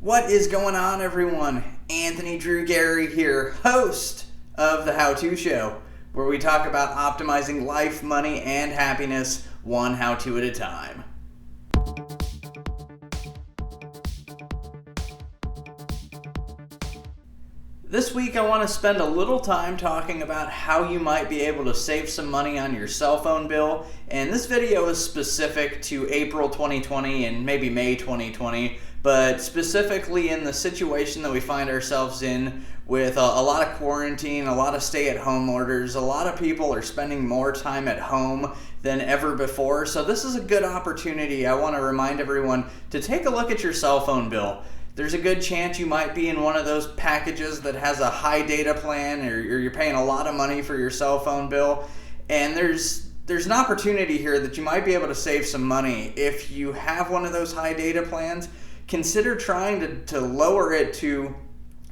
What is going on, everyone? Anthony Drew Gary here, host of The How-To Show, where we talk about optimizing life, money, and happiness one how-to at a time. This week I want to spend a little time talking about how you might be able to save some money on your cell phone bill, and this video is specific to April 2020 and maybe May 2020, but specifically in the situation that we find ourselves in with a lot of quarantine, a lot of stay-at-home orders. A lot of people are spending more time at home than ever before, so this is a good opportunity. I want to remind everyone to take a look at your cell phone bill. There's a good chance you might be in one of those packages that has a high data plan, or you're paying a lot of money for your cell phone bill, and there's an opportunity here that you might be able to save some money. If you have one of those high data plans, consider trying to lower it to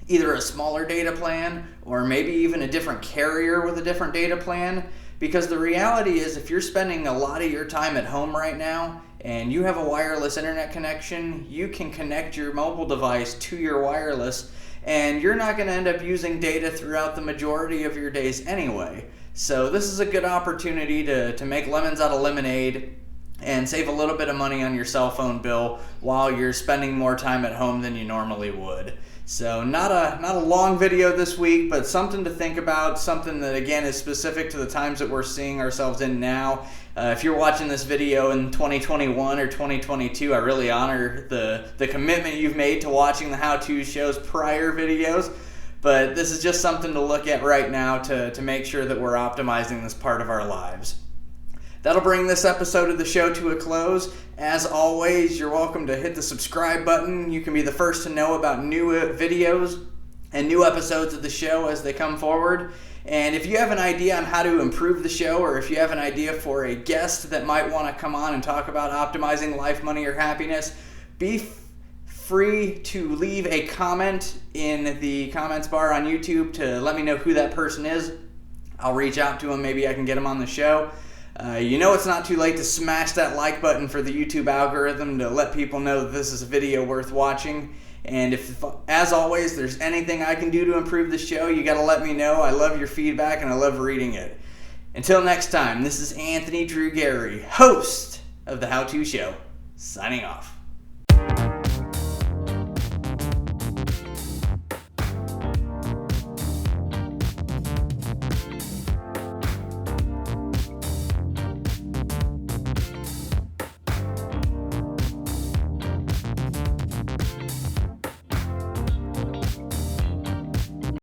either a smaller data plan or maybe even a different carrier with a different data plan, because the reality is if you're spending a lot of your time at home right now and you have a wireless internet connection, you can connect your mobile device to your wireless and you're not going to end up using data throughout the majority of your days anyway. So this is a good opportunity to make lemons out of lemonade and save a little bit of money on your cell phone bill while you're spending more time at home than you normally would. So not a long video this week, but something to think about, something that again is specific to the times that we're seeing ourselves in now. If you're watching this video in 2021 or 2022, I really honor the commitment you've made to watching the How-To Show's prior videos, but this is just something to look at right now to make sure that we're optimizing this part of our lives. That'll bring this episode of the show to a close. As always, you're welcome to hit the subscribe button. You can be the first to know about new videos and new episodes of the show as they come forward. And if you have an idea on how to improve the show, or if you have an idea for a guest that might want to come on and talk about optimizing life, money, or happiness, be free to leave a comment in the comments bar on YouTube to let me know who that person is. I'll reach out to them. Maybe I can get them on the show. You know it's not too late to smash that like button for the YouTube algorithm to let people know that this is a video worth watching. And if, as always, there's anything I can do to improve the show, you got to let me know. I love your feedback and I love reading it. Until next time, this is Anthony Drew Gary, host of The How-To Show, signing off.